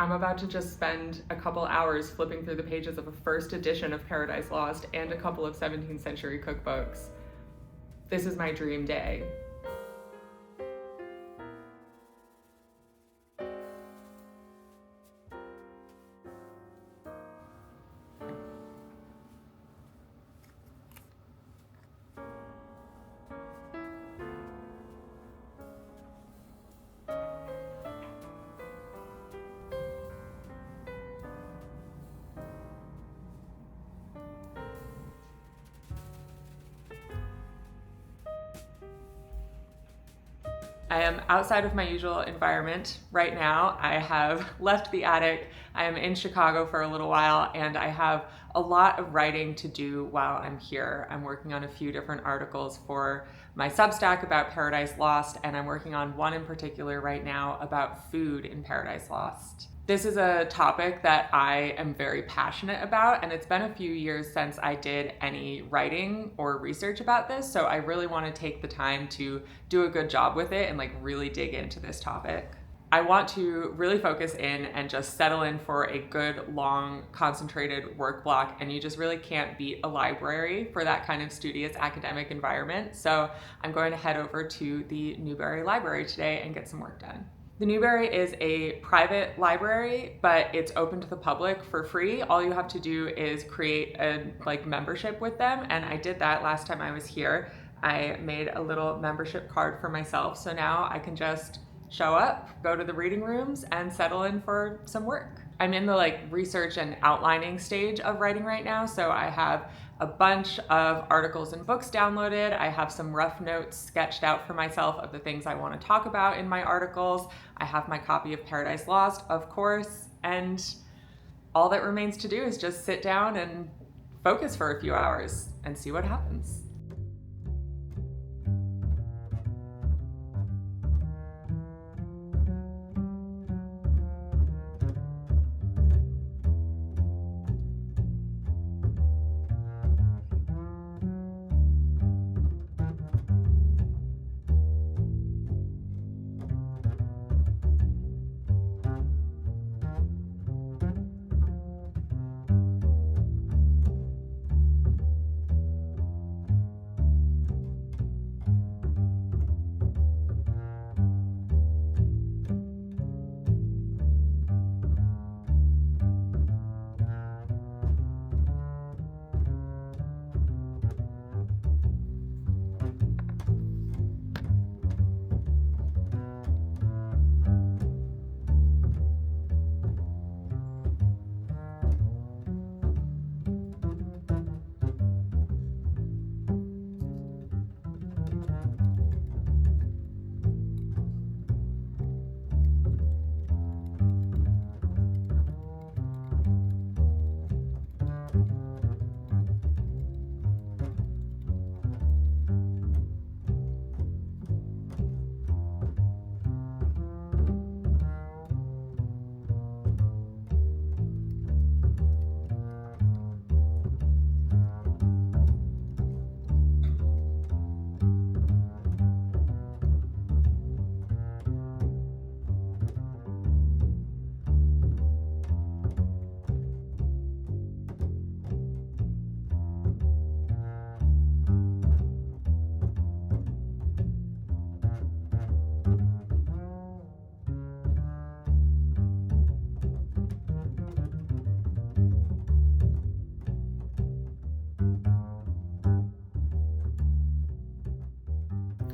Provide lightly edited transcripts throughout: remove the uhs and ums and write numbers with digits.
I'm about to just spend a couple hours flipping through the pages of a first edition of Paradise Lost and a couple of 17th century cookbooks. This is my dream day. I am outside of my usual environment right now. I have left the attic. I am in Chicago for a little while, and I have a lot of writing to do while I'm here. I'm working on a few different articles for my Substack about Paradise Lost, and I'm working on one in particular right now about food in Paradise Lost. This is a topic that I am very passionate about, and it's been a few years since I did any writing or research about this, so I really want to take the time to do a good job with it and really dig into this topic. I want to really focus in and just settle in for a good, long, concentrated work block, and you just really can't beat a library for that kind of studious academic environment, so I'm going to head over to the Newberry Library today and get some work done. The Newberry is a private library, but it's open to the public for free. All you have to do is create a membership with them, and I did that last time I was here. I made a little membership card for myself, so now I can just show up, go to the reading rooms, and settle in for some work. I'm in the research and outlining stage of writing right now, so I have a bunch of articles and books downloaded. I have some rough notes sketched out for myself of the things I want to talk about in my articles. I have my copy of Paradise Lost, of course, and all that remains to do is just sit down and focus for a few hours and see what happens.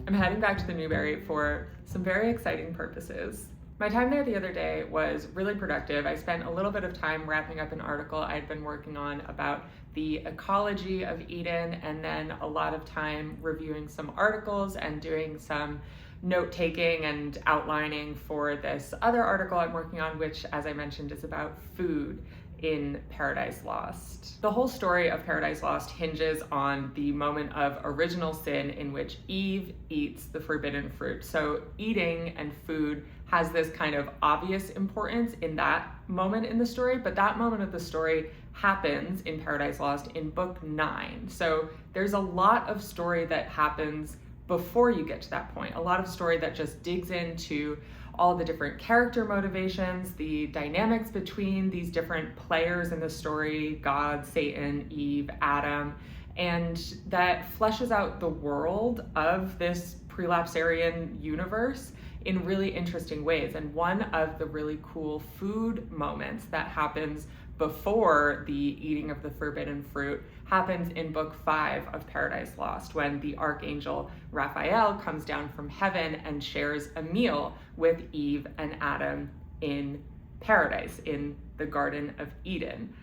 I'm heading back to the Newberry for some very exciting purposes. My time there the other day was really productive. I spent a little bit of time wrapping up an article I'd been working on about the ecology of Eden, and then a lot of time reviewing some articles and doing some note-taking and outlining for this other article I'm working on, which, as I mentioned, is about food in Paradise Lost. The whole story of Paradise Lost hinges on the moment of original sin in which Eve eats the forbidden fruit. So eating and food has this kind of obvious importance in that moment in the story, but that moment of the story happens in Paradise Lost in book 9. So there's a lot of story that happens before you get to that point, a lot of story that just digs into all the different character motivations, the dynamics between these different players in the story, God, Satan, Eve, Adam, and that fleshes out the world of this prelapsarian universe in really interesting ways. And one of the really cool food moments that happens before the eating of the forbidden fruit happens in book 5 of Paradise Lost, when the archangel Raphael comes down from heaven and shares a meal with Eve and Adam in paradise, in the Garden of Eden.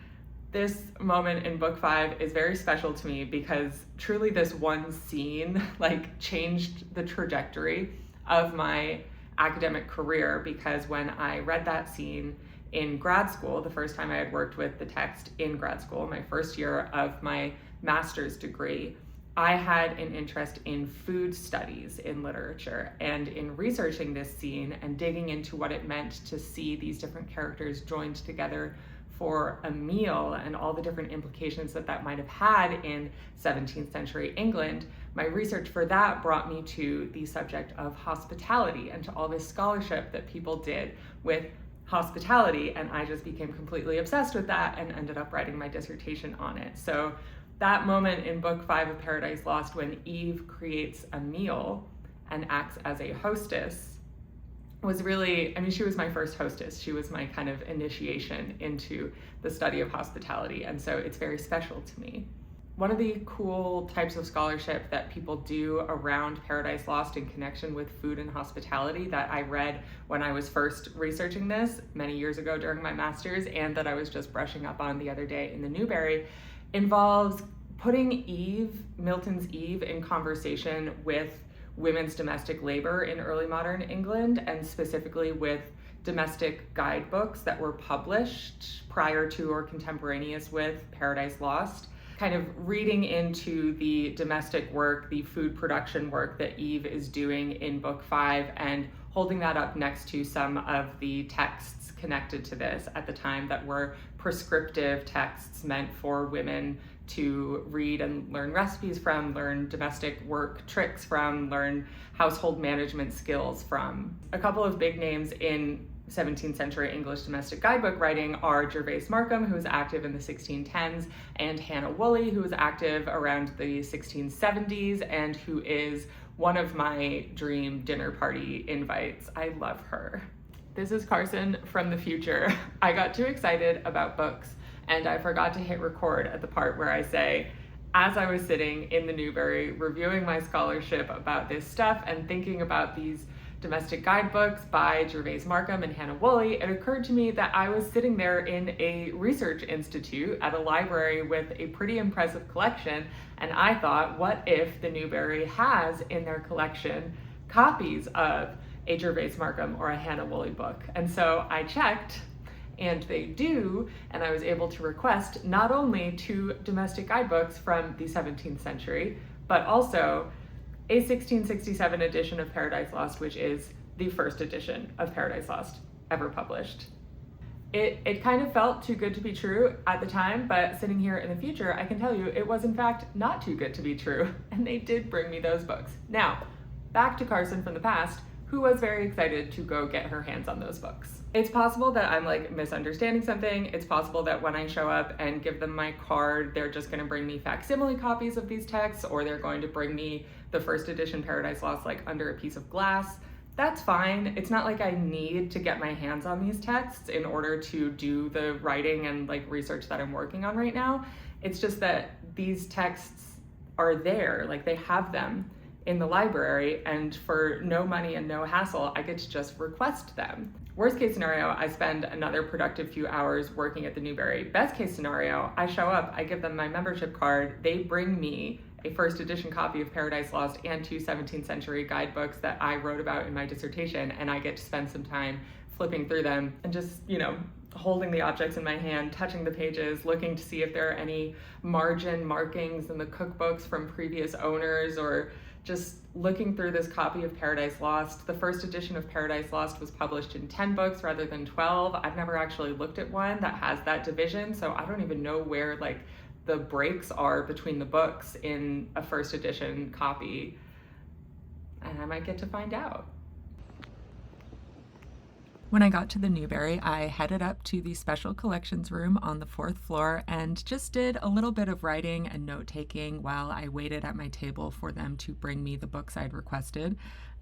This moment in book 5 is very special to me because truly this one scene changed the trajectory of my academic career, because when I read that scene in grad school, the first time I had worked with the text in grad school, my first year of my master's degree, I had an interest in food studies in literature, and in researching this scene and digging into what it meant to see these different characters joined together for a meal and all the different implications that that might have had in 17th century England, my research for that brought me to the subject of hospitality and to all this scholarship that people did with hospitality, and I just became completely obsessed with that and ended up writing my dissertation on it. So that moment in book 5 of Paradise Lost, when Eve creates a meal and acts as a hostess, was really, she was my first hostess. She was my kind of initiation into the study of hospitality, and so it's very special to me. One of the cool types of scholarship that people do around Paradise Lost in connection with food and hospitality that I read when I was first researching this many years ago during my master's, and that I was just brushing up on the other day in the Newberry, involves putting Eve, Milton's Eve, in conversation with women's domestic labor in early modern England, and specifically with domestic guidebooks that were published prior to or contemporaneous with Paradise Lost, kind of reading into the domestic work, the food production work that Eve is doing in book 5, and holding that up next to some of the texts connected to this at the time that were prescriptive texts meant for women to read and learn recipes from, learn domestic work tricks from, learn household management skills from. A couple of big names in 17th century English domestic guidebook writing are Gervase Markham, who was active in the 1610s, and Hannah Woolley, who was active around the 1670s and who is one of my dream dinner party invites. I love her. This is Carson from the future. I got too excited about books and I forgot to hit record at the part where I say, as I was sitting in the Newberry reviewing my scholarship about this stuff and thinking about these domestic guidebooks by Gervase Markham and Hannah Woolley, it occurred to me that I was sitting there in a research institute at a library with a pretty impressive collection, and I thought, what if the Newberry has in their collection copies of a Gervase Markham or a Hannah Woolley book? And so I checked, and they do, and I was able to request not only 2 domestic guidebooks from the 17th century, but also a 1667 edition of Paradise Lost, which is the first edition of Paradise Lost ever published. It kind of felt too good to be true at the time, but sitting here in the future, I can tell you it was in fact not too good to be true, and they did bring me those books. Now, back to Carson from the past, who was very excited to go get her hands on those books. It's possible that I'm misunderstanding something. It's possible that when I show up and give them my card, they're just gonna bring me facsimile copies of these texts, or they're going to bring me the first edition Paradise Lost under a piece of glass. That's fine. It's not like I need to get my hands on these texts in order to do the writing and research that I'm working on right now. It's just that these texts are there, they have them in the library, and for no money and no hassle, I get to just request them. Worst case scenario, I spend another productive few hours working at the Newberry. Best case scenario, I show up, I give them my membership card, they bring me a first edition copy of Paradise Lost and 2 17th century guidebooks that I wrote about in my dissertation, and I get to spend some time flipping through them and just, holding the objects in my hand, touching the pages, looking to see if there are any margin markings in the cookbooks from previous owners, or just looking through this copy of Paradise Lost. The first edition of Paradise Lost was published in 10 books rather than 12. I've never actually looked at one that has that division, so I don't even know where the breaks are between the books in a first edition copy, and I might get to find out. When I got to the Newberry, I headed up to the special collections room on the fourth floor and just did a little bit of writing and note taking while I waited at my table for them to bring me the books I'd requested.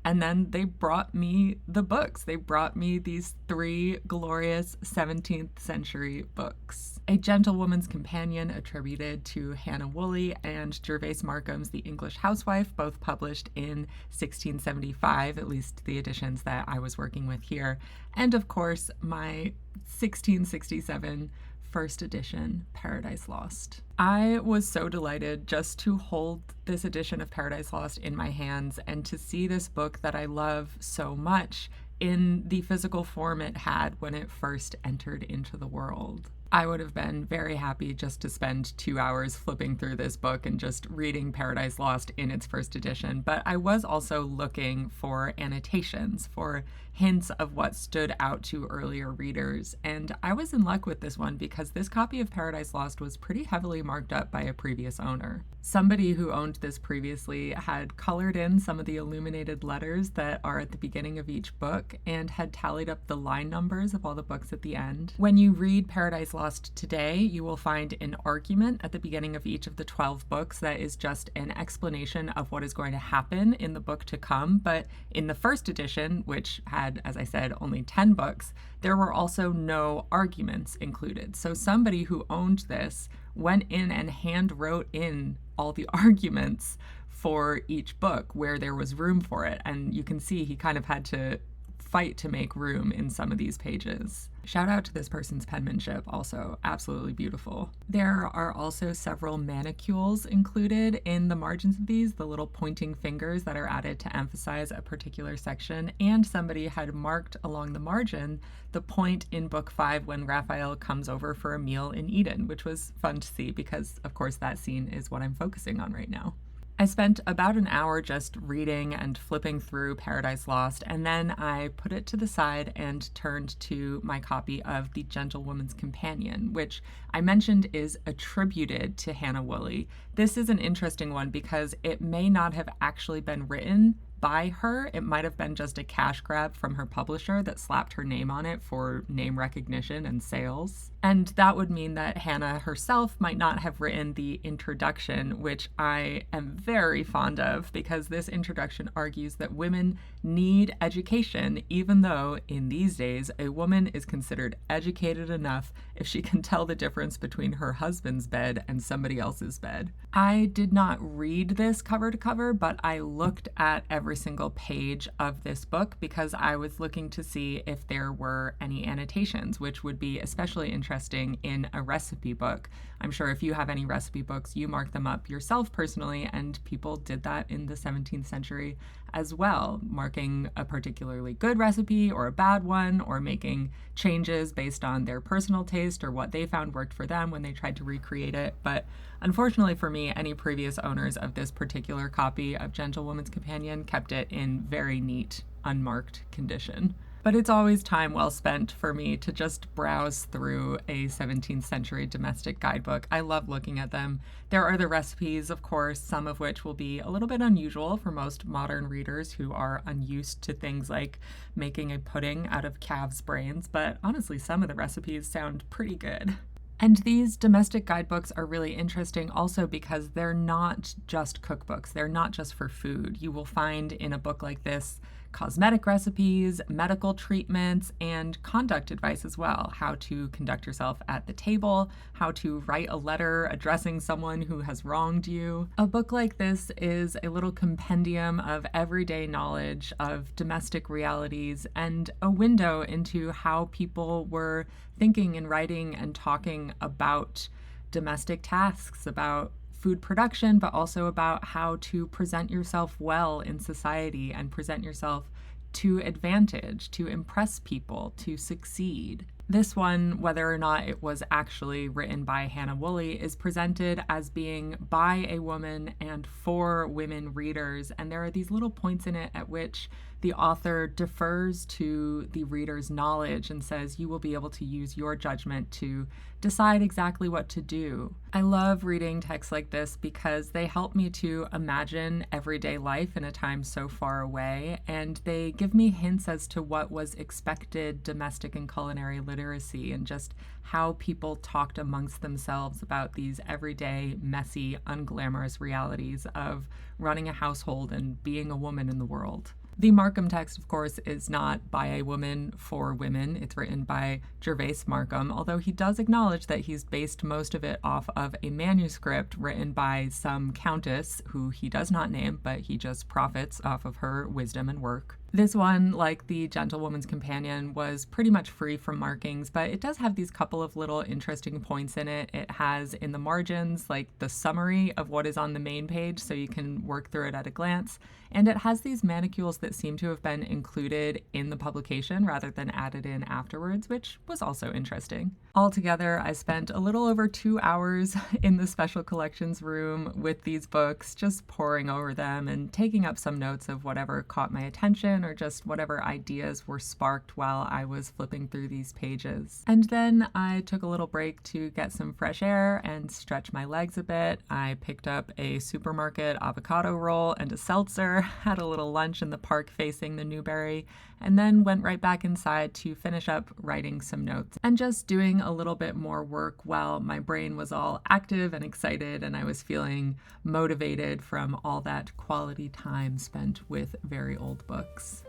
And then they brought me the books. They brought me these 3 glorious 17th century books. A Gentlewoman's Companion, attributed to Hannah Woolley, and Gervase Markham's The English Housewife, both published in 1675, at least the editions that I was working with here. And of course, my 1667 first edition, Paradise Lost. I was so delighted just to hold this edition of Paradise Lost in my hands and to see this book that I love so much in the physical form it had when it first entered into the world. I would have been very happy just to spend 2 hours flipping through this book and just reading Paradise Lost in its first edition, but I was also looking for annotations, for hints of what stood out to earlier readers, and I was in luck with this one because this copy of Paradise Lost was pretty heavily marked up by a previous owner. Somebody who owned this previously had colored in some of the illuminated letters that are at the beginning of each book and had tallied up the line numbers of all the books at the end. When you read Paradise Lost today, you will find an argument at the beginning of each of the 12 books that is just an explanation of what is going to happen in the book to come, but in the first edition, which had, as I said, only 10 books, there were also no arguments included. So somebody who owned this went in and hand wrote in all the arguments for each book where there was room for it. And you can see he kind of had to fight to make room in some of these pages. Shout out to this person's penmanship, also absolutely beautiful. There are also several manicules included in the margins of these, the little pointing fingers that are added to emphasize a particular section, and somebody had marked along the margin the point in book 5 when Raphael comes over for a meal in Eden, which was fun to see because, of course, that scene is what I'm focusing on right now. I spent about an hour just reading and flipping through Paradise Lost, and then I put it to the side and turned to my copy of The Gentlewoman's Companion, which I mentioned is attributed to Hannah Woolley. This is an interesting one because it may not have actually been written by her. It might have been just a cash grab from her publisher that slapped her name on it for name recognition and sales. And that would mean that Hannah herself might not have written the introduction, which I am very fond of because this introduction argues that women need education, even though in these days a woman is considered educated enough if she can tell the difference between her husband's bed and somebody else's bed. I did not read this cover to cover, but I looked at every single page of this book because I was looking to see if there were any annotations, which would be especially interesting in a recipe book. I'm sure if you have any recipe books, you mark them up yourself personally, and people did that in the 17th century as well, marking a particularly good recipe or a bad one, or making changes based on their personal taste or what they found worked for them when they tried to recreate it. But unfortunately for me, any previous owners of this particular copy of Gentlewoman's Companion kept it in very neat, unmarked condition. But it's always time well spent for me to just browse through a 17th century domestic guidebook. I love looking at them. There are the recipes, of course, some of which will be a little bit unusual for most modern readers who are unused to things like making a pudding out of calves' brains, but honestly, some of the recipes sound pretty good. And these domestic guidebooks are really interesting also because they're not just cookbooks. They're not just for food. You will find in a book like this cosmetic recipes, medical treatments, and conduct advice as well. How to conduct yourself at the table, how to write a letter addressing someone who has wronged you. A book like this is a little compendium of everyday knowledge of domestic realities and a window into how people were thinking and writing and talking about domestic tasks, about food production, but also about how to present yourself well in society and present yourself to advantage, to impress people, to succeed. This one, whether or not it was actually written by Hannah Woolley, is presented as being by a woman and for women readers. And there are these little points in it at which the author defers to the reader's knowledge and says, you will be able to use your judgment to decide exactly what to do. I love reading texts like this because they help me to imagine everyday life in a time so far away, and they give me hints as to what was expected domestic and culinary literacy and just how people talked amongst themselves about these everyday, messy, unglamorous realities of running a household and being a woman in the world. The Markham text, of course, is not by a woman for women. It's written by Gervais Markham, although he does acknowledge that he's based most of it off of a manuscript written by some countess who he does not name, but he just profits off of her wisdom and work. This one, like The Gentlewoman's Companion, was pretty much free from markings, but it does have these couple of little interesting points in it. It has in the margins like the summary of what is on the main page so you can work through it at a glance. And it has these manicules that seem to have been included in the publication rather than added in afterwards, which was also interesting. Altogether, I spent a little over 2 hours in the special collections room with these books, just poring over them and taking up some notes of whatever caught my attention or just whatever ideas were sparked while I was flipping through these pages. And then I took a little break to get some fresh air and stretch my legs a bit. I picked up a supermarket avocado roll and a seltzer, had a little lunch in the park facing the Newberry, and then went right back inside to finish up writing some notes and just doing a little bit more work while my brain was all active and excited and I was feeling motivated from all that quality time spent with very old books.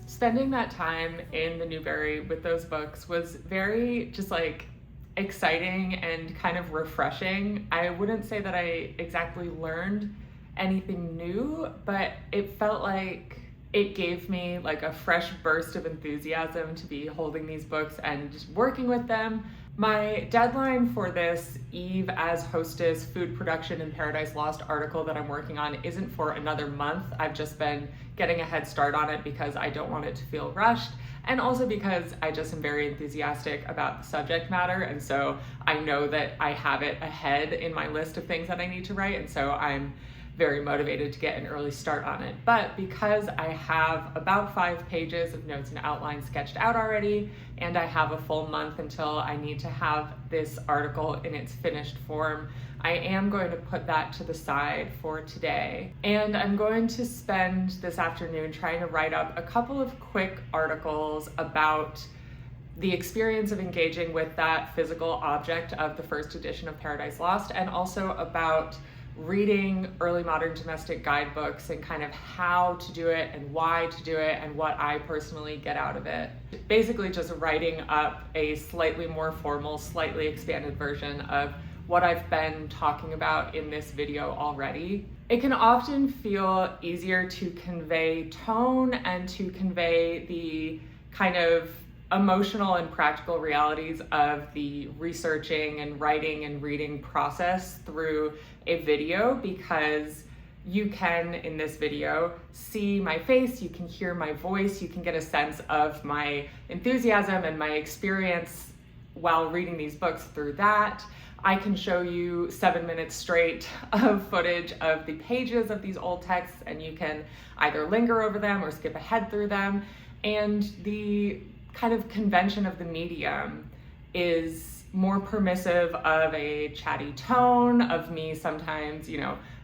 Spending that time in the Newberry with those books was very just like exciting and kind of refreshing. I wouldn't say that I exactly learned anything new, but it felt like it gave me like a fresh burst of enthusiasm to be holding these books and just working with them. My deadline for this Eve as Hostess Food Production in Paradise Lost article that I'm working on isn't for another month. I've just been getting a head start on it because I don't want it to feel rushed, and also because I just am very enthusiastic about the subject matter, and so I know that I have it ahead in my list of things that I need to write, and so I'm very motivated to get an early start on it. But because I have about 5 pages of notes and outlines sketched out already, and I have a full month until I need to have this article in its finished form, I am going to put that to the side for today. And I'm going to spend this afternoon trying to write up a couple of quick articles about the experience of engaging with that physical object of the first edition of Paradise Lost, and also about reading early modern domestic guidebooks and kind of how to do it and why to do it and what I personally get out of it. Basically just writing up a slightly more formal, slightly expanded version of what I've been talking about in this video already. It can often feel easier to convey tone and to convey the kind of emotional and practical realities of the researching and writing and reading process through a video, because you can, in this video, see my face, you can hear my voice, you can get a sense of my enthusiasm and my experience while reading these books through that. I can show you 7 minutes straight of footage of the pages of these old texts, and you can either linger over them or skip ahead through them. And the kind of convention of the medium is more permissive of a chatty tone, of me sometimes,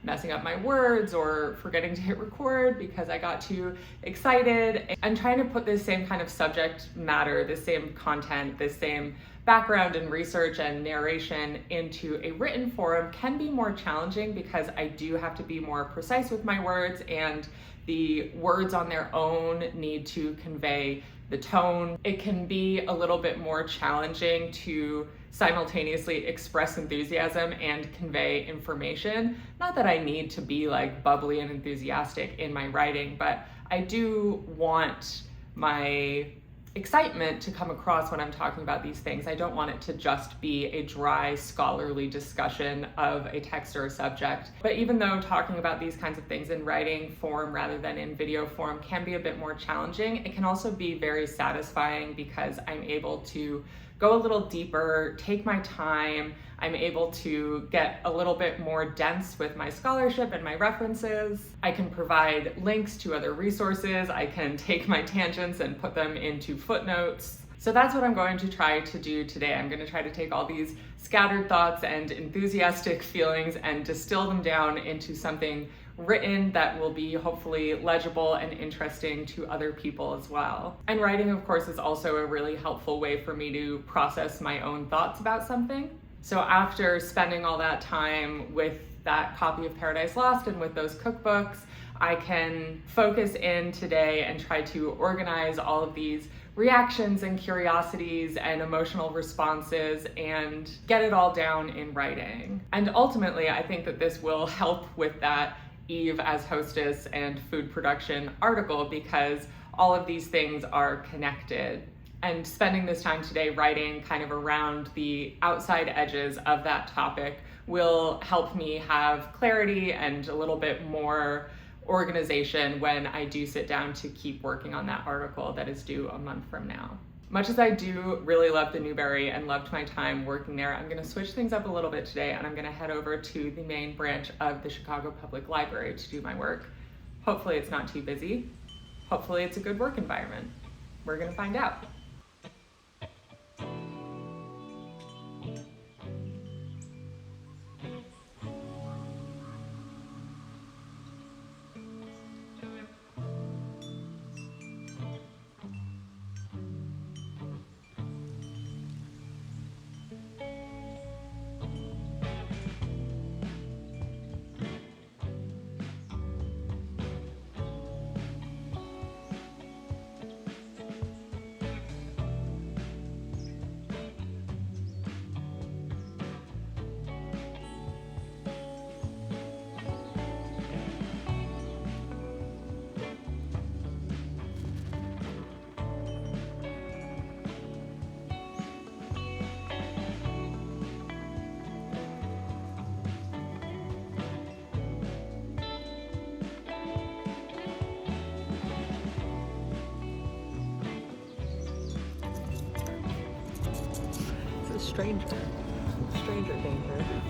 messing up my words or forgetting to hit record because I got too excited. And trying to put this same kind of subject matter, this same content, this same background and research and narration into a written form can be more challenging, because I do have to be more precise with my words, and the words on their own need to convey the tone. It can be a little bit more challenging to simultaneously express enthusiasm and convey information. Not that I need to be like bubbly and enthusiastic in my writing, but I do want my excitement to come across when I'm talking about these things. I don't want it to just be a dry scholarly discussion of a text or a subject. But even though talking about these kinds of things in writing form rather than in video form can be a bit more challenging, it can also be very satisfying, because I'm able to go a little deeper, take my time. I'm able to get a little bit more dense with my scholarship and my references. I can provide links to other resources. I can take my tangents and put them into footnotes. So that's what I'm going to try to do today. I'm going to try to take all these scattered thoughts and enthusiastic feelings and distill them down into something written that will be hopefully legible and interesting to other people as well. And writing, of course, is also a really helpful way for me to process my own thoughts about something. So after spending all that time with that copy of Paradise Lost and with those cookbooks, I can focus in today and try to organize all of these reactions and curiosities and emotional responses and get it all down in writing. And ultimately, I think that this will help with that Eve as hostess and food production article, because all of these things are connected. And spending this time today writing kind of around the outside edges of that topic will help me have clarity and a little bit more organization when I do sit down to keep working on that article that is due a month from now. Much as I do really love the Newberry and loved my time working there, I'm going to switch things up a little bit today, and I'm going to head over to the main branch of the Chicago Public Library to do my work. Hopefully it's not too busy. Hopefully it's a good work environment. We're going to find out. Stranger danger.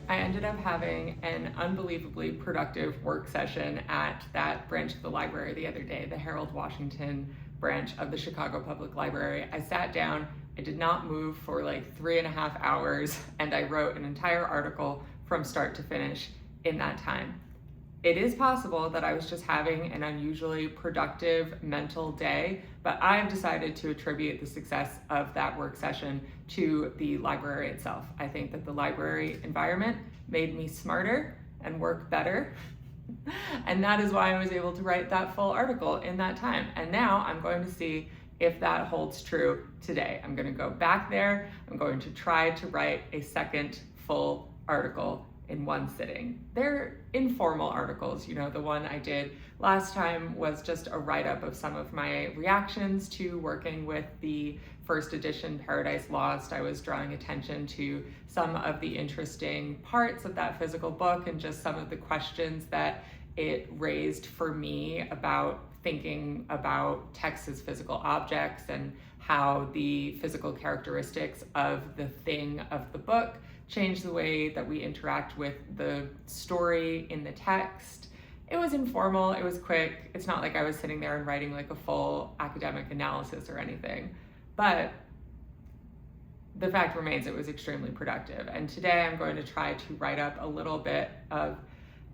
I ended up having an unbelievably productive work session at that branch of the library the other day, the Harold Washington branch of the Chicago Public Library. I sat down, I did not move for like 3.5 hours, and I wrote an entire article from start to finish in that time. It is possible that I was just having an unusually productive mental day, but I've decided to attribute the success of that work session to the library itself. I think that the library environment made me smarter and work better. And that is why I was able to write that full article in that time. And now I'm going to see if that holds true today. I'm going to go back there. I'm going to try to write a second full article in one sitting. They're informal articles. You know, the one I did last time was just a write-up of some of my reactions to working with the first edition Paradise Lost. I was drawing attention to some of the interesting parts of that physical book and just some of the questions that it raised for me about thinking about text as physical objects and how the physical characteristics of the thing of the book change the way that we interact with the story in the text. It was informal, it was quick. It's not like I was sitting there and writing like a full academic analysis or anything, but the fact remains it was extremely productive. And today I'm going to try to write up a little bit of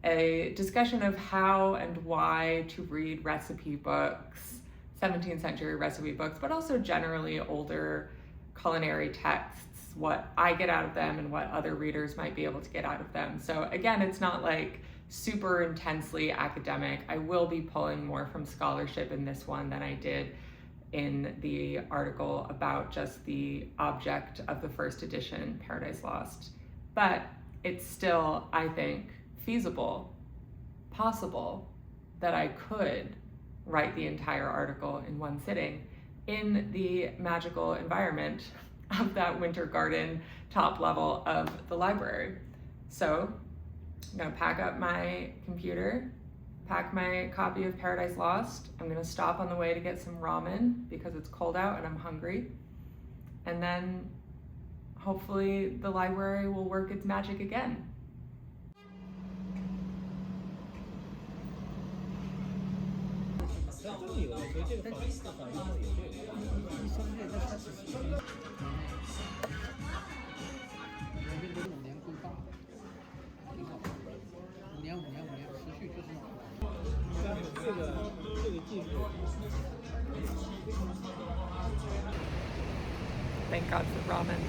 a discussion of how and why to read recipe books, 17th century recipe books, but also generally older culinary texts, what I get out of them and what other readers might be able to get out of them. So again, it's not like super intensely academic. I will be pulling more from scholarship in this one than I did in the article about just the object of the first edition, Paradise Lost. But it's still, I think, feasible, possible, that I could write the entire article in one sitting in the magical environment of that winter garden top level of the library. So I'm gonna pack up my computer, pack my copy of Paradise Lost. I'm gonna stop on the way to get some ramen because it's cold out and I'm hungry. And then hopefully the library will work its magic again. Thank God for ramen.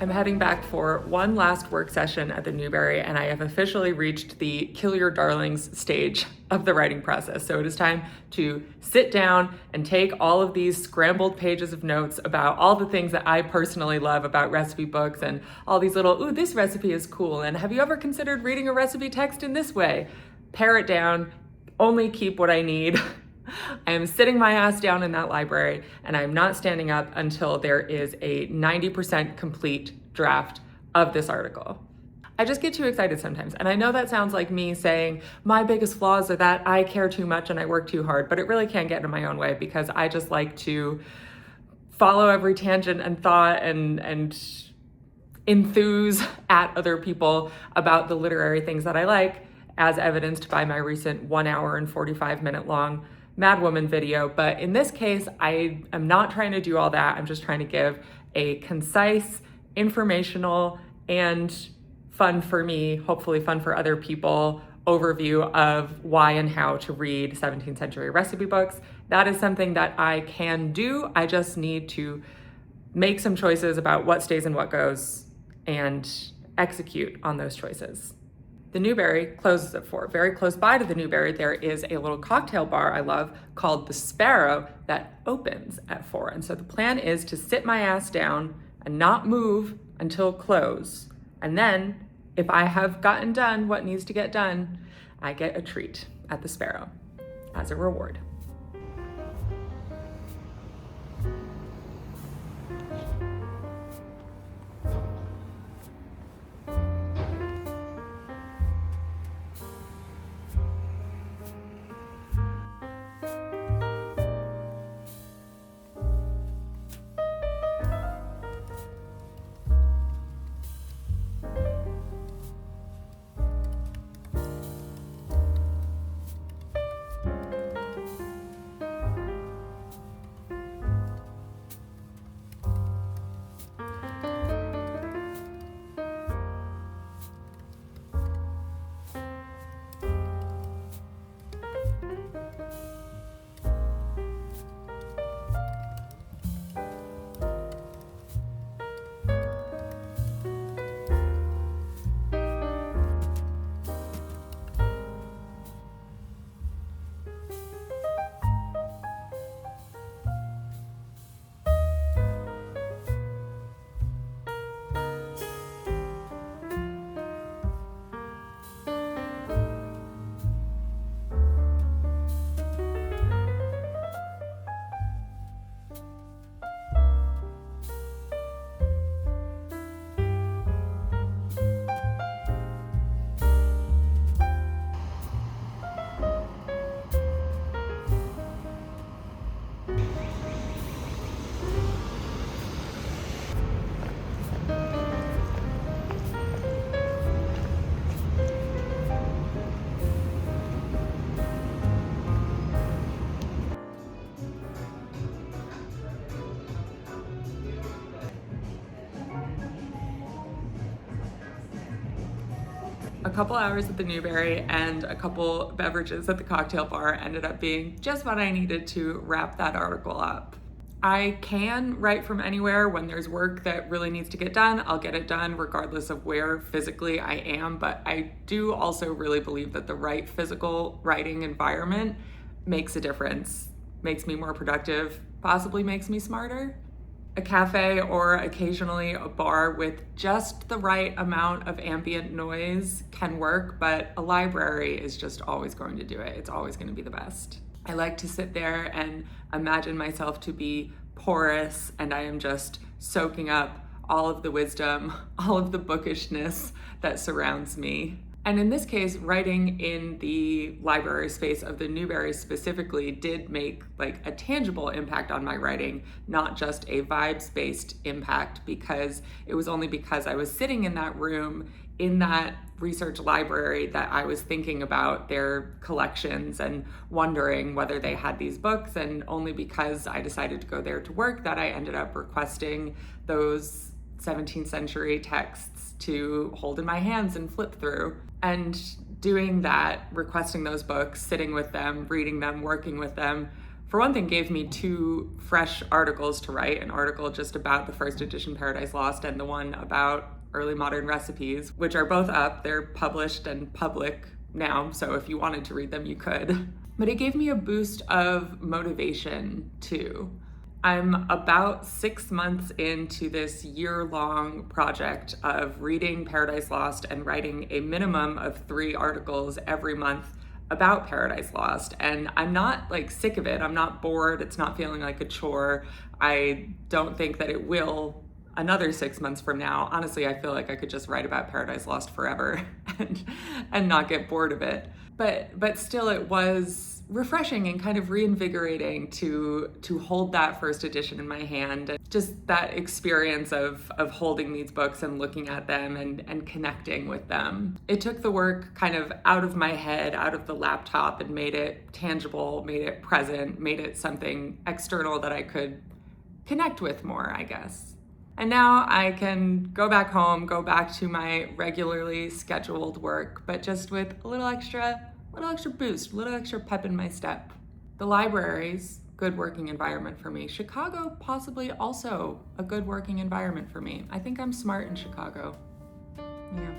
I'm heading back for one last work session at the Newberry, and I have officially reached the kill your darlings stage of the writing process. So it is time to sit down and take all of these scrambled pages of notes about all the things that I personally love about recipe books and all these little, ooh, this recipe is cool, and have you ever considered reading a recipe text in this way? Pare it down, only keep what I need. I am sitting my ass down in that library, and I'm not standing up until there is a 90% complete draft of this article. I just get too excited sometimes, and I know that sounds like me saying my biggest flaws are that I care too much and I work too hard, but it really can get in my own way because I just like to follow every tangent and thought and enthuse at other people about the literary things that I like, as evidenced by my recent 1 hour and 45 minute long Mad Woman video. But in this case, I am not trying to do all that. I'm just trying to give a concise, informational, and fun for me, hopefully fun for other people, overview of why and how to read 17th century recipe books. That is something that I can do. I just need to make some choices about what stays and what goes and execute on those choices. The Newberry closes at 4. Very close by to the Newberry, there is a little cocktail bar I love called the Sparrow that opens at 4. And so the plan is to sit my ass down and not move until close. And then if I have gotten done what needs to get done, I get a treat at the Sparrow as a reward. A couple hours at the Newberry and a couple beverages at the cocktail bar ended up being just what I needed to wrap that article up. I can write from anywhere. When there's work that really needs to get done, I'll get it done regardless of where physically I am. But I do also really believe that the right physical writing environment makes a difference, makes me more productive, possibly makes me smarter. A cafe or occasionally a bar with just the right amount of ambient noise can work, but a library is just always going to do it. It's always going to be the best. I like to sit there and imagine myself to be porous, and I am just soaking up all of the wisdom, all of the bookishness that surrounds me. And in this case, writing in the library space of the Newberry specifically did make like a tangible impact on my writing, not just a vibes-based impact, because it was only because I was sitting in that room in that research library that I was thinking about their collections and wondering whether they had these books, and only because I decided to go there to work that I ended up requesting those 17th century texts to hold in my hands and flip through. And doing that, requesting those books, sitting with them, reading them, working with them, for one thing, gave me 2 fresh articles to write, an article just about the first edition Paradise Lost and the one about early modern recipes, which are both up. They're published and public now, so if you wanted to read them, you could. But it gave me a boost of motivation too. I'm about 6 months into this year-long project of reading Paradise Lost and writing a minimum of 3 articles every month about Paradise Lost. And I'm not like sick of it. I'm not bored. It's not feeling like a chore. I don't think that it will another 6 months from now. Honestly, I feel like I could just write about Paradise Lost forever and not get bored of it. But still, it was refreshing and kind of reinvigorating to hold that first edition in my hand. And just that experience of holding these books and looking at them and connecting with them. It took the work kind of out of my head, out of the laptop, and made it tangible, made it present, made it something external that I could connect with more, I guess. And now I can go back home, go back to my regularly scheduled work, but just with a little extra boost, a little extra pep in my step. The library's good working environment for me. Chicago, possibly also a good working environment for me. I think I'm smart in Chicago. Yeah.